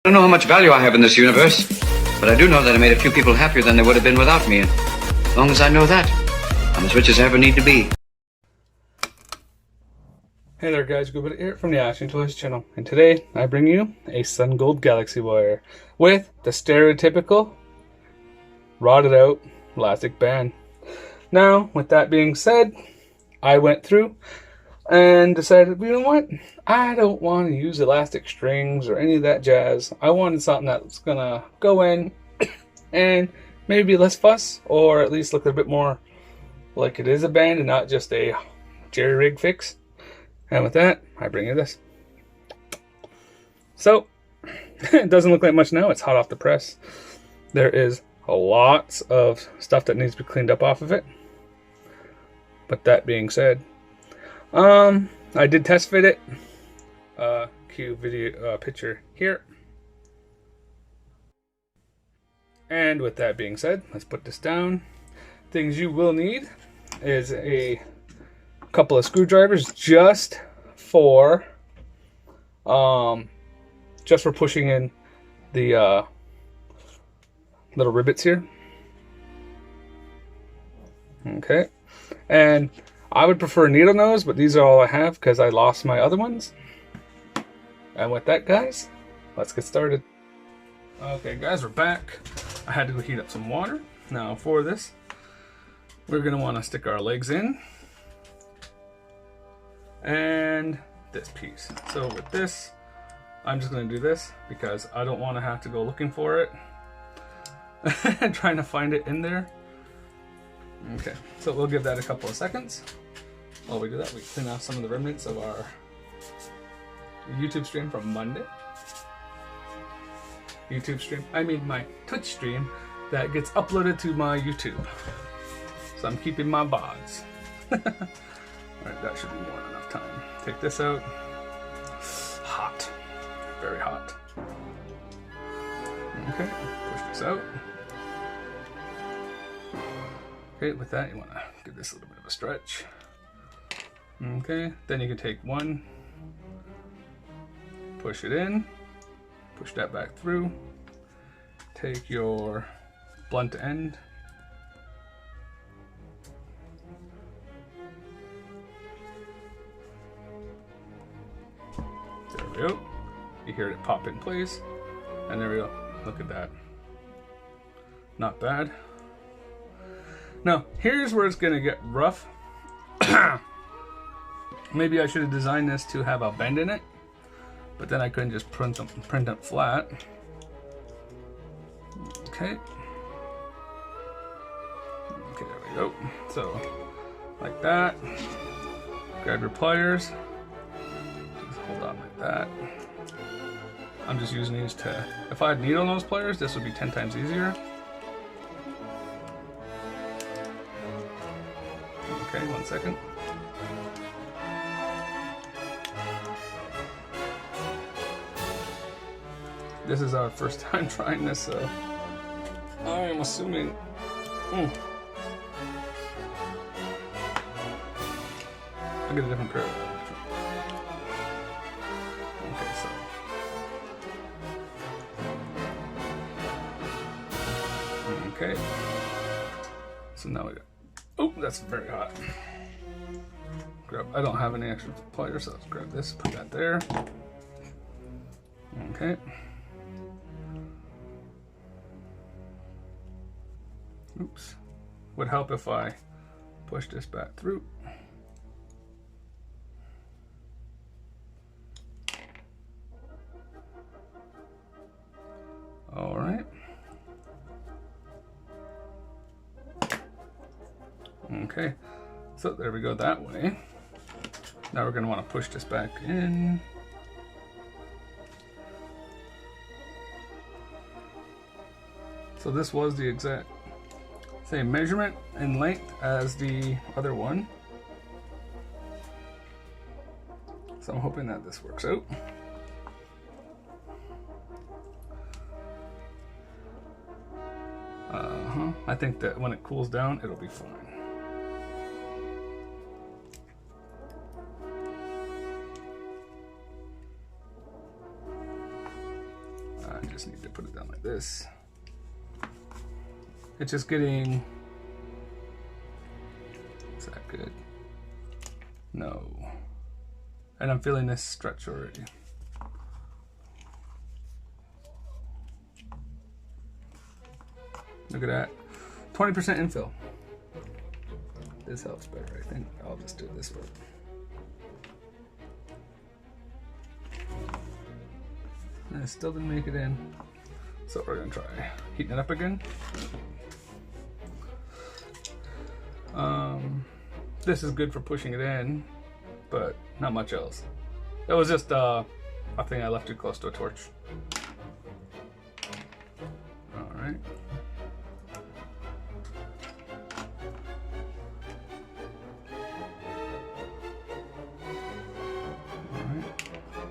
I don't know how much value I have in this universe, but I do know that I made a few people happier than they would have been without me. And as long as I know that, I'm as rich as I ever need to be. Hey there guys, Goobit here from the Action Toys channel, and today I bring you a Sun Gold Galaxy wire with the stereotypical rotted out elastic band. Now, with that being said, I went through and decided, you know what? I don't want to use elastic strings or any of that jazz. I wanted something that's gonna go in and maybe be less fuss, or at least look a bit more like it is a band and not just a jerry rig fix. And with that, I bring you this. So, it doesn't look like much now. It's hot off the press. There is lots of stuff that needs to be cleaned up off of it. But that being said, I did test fit it. Cue video picture here. And with that being said, let's put this down. Things you will need is a couple of screwdrivers just for pushing in the little rivets here. Okay, and I would prefer needle nose, but these are all I have because I lost my other ones. And with that, guys, let's get started. Okay guys, we're back. I had to go heat up some water. Now for this, we're gonna want to stick our legs in and this piece. So with this, I'm just going to do this because I don't want to have to go looking for it and trying to find it in there. Okay, so we'll give that a couple of seconds. While we do that, we clean off some of the remnants of our YouTube stream from Monday. I mean my Twitch stream that gets uploaded to my YouTube. So I'm keeping my VODs. Alright, that should be more than enough time. Take this out. Hot. Very hot. Okay, push this out. Okay, with that, you want to give this a little bit of a stretch. Okay, then you can take one, push it in, push that back through, take your blunt end, there we go. You hear it pop in place, and there we go. Look at that. Not bad. Now, here's where it's gonna get rough. Maybe I should have designed this to have a bend in it, but then I couldn't just print them flat. Okay. Okay, there we go. So, like that. Grab your pliers. Just hold on like that. I'm just using these to, if I had needle nose pliers, this would be 10 times easier. Okay, 1 second. This is our first time trying this, so I am assuming. I'll get a different pair of them. Okay, so. Okay. So now we got. Oh, that's very hot. I don't have any extra pliers, so let's grab this, put that there. Okay. Oops. Would help if I push this back through. All right. Okay, so there we go that way. Now we're going to want to push this back in. So this was the exact same measurement and length as the other one. So I'm hoping that this works out. I think that when it cools down, it'll be fine. I just need to put it down like this. It's just getting... Is that good? No. And I'm feeling this stretch already. Look at that. 20% infill. This helps better, I think. I'll just do it this way. And it still didn't make it in. So we're gonna try heating it up again. This is good for pushing it in, but not much else. It was just a thing I left too close to a torch. All right.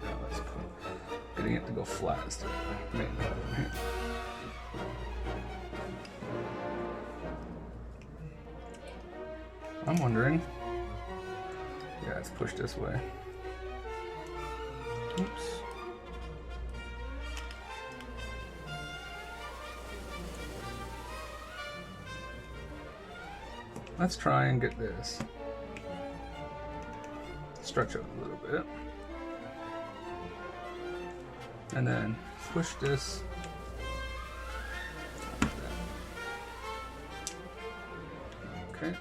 Now let's put, getting it to go flat is the main problem here. I'm wondering. Yeah, it's pushed this way. Oops. Let's try and get this. Stretch it a little bit. And then push this. Okay.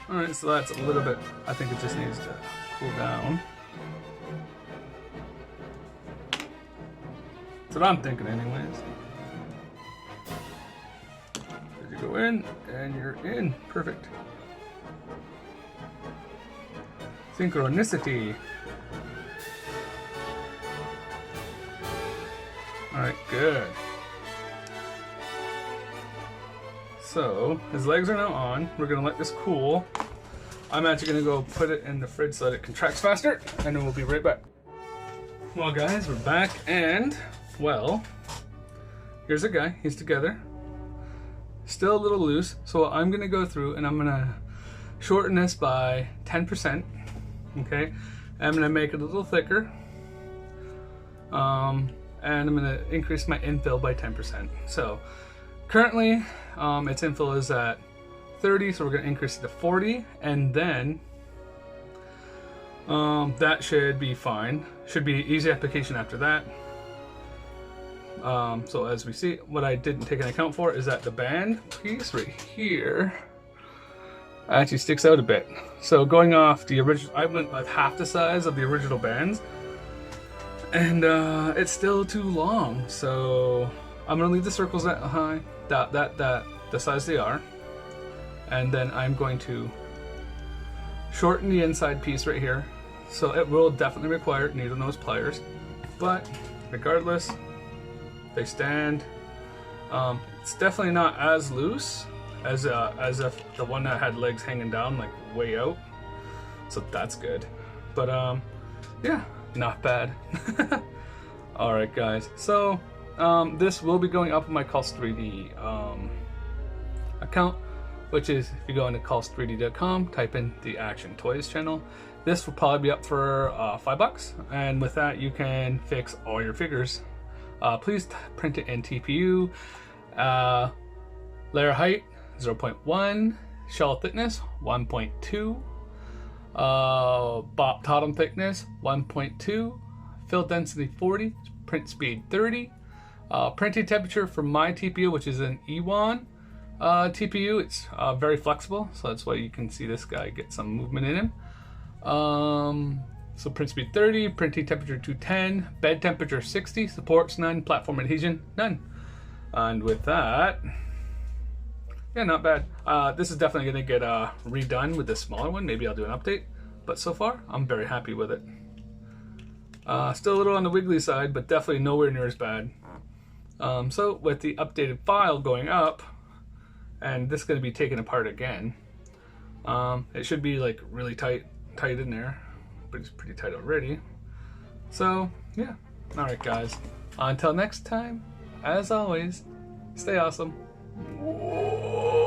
Alright, so that's a little bit, I think it just needs to cool down. That's what I'm thinking anyways. As you go in, and you're in. Perfect. Synchronicity. Alright, good. So, his legs are now on. We're gonna let this cool. I'm actually gonna go put it in the fridge so that it contracts faster, and then we'll be right back. Well guys, we're back, and, well, here's a guy, he's together. Still a little loose, so I'm gonna go through and I'm gonna shorten this by 10%, okay? I'm gonna make it a little thicker, and I'm gonna increase my infill by 10%. So, currently, its infill is at 30, so we're going to increase it to 40, and then that should be fine. Should be easy application after that. So as we see, what I didn't take into account for is that the band piece right here actually sticks out a bit. So going off the original, I went like half the size of the original bands, and it's still too long. So I'm gonna leave the circles that high, the size they are, and then I'm going to shorten the inside piece right here. So it will definitely require needle nose pliers, but regardless, they stand. It's definitely not as loose as if the one that had legs hanging down like way out. So that's good. But yeah, not bad. All right, guys. So this will be going up on my Cults 3D account, which is if you go into cults3d.com, type in the Action Toys channel. This will probably be up for $5, and with that you can fix all your figures. Please print it in TPU. Layer height 0.1, shell thickness 1.2, bottom thickness 1.2, fill density 40, print speed 30. Printing temperature for my TPU, which is an E1 TPU, it's very flexible, so that's why you can see this guy get some movement in him. So print speed 30, printing temperature 210, bed temperature 60, supports none, platform adhesion none. And with that, yeah, not bad. This is definitely going to get redone with the smaller one. Maybe I'll do an update, but so far I'm very happy with it. Still a little on the wiggly side, but definitely nowhere near as bad. So with the updated file going up, and this is going to be taken apart again, it should be like really tight in there, but it's pretty tight already. So yeah, all right guys, until next time, as always, stay awesome. Whoa.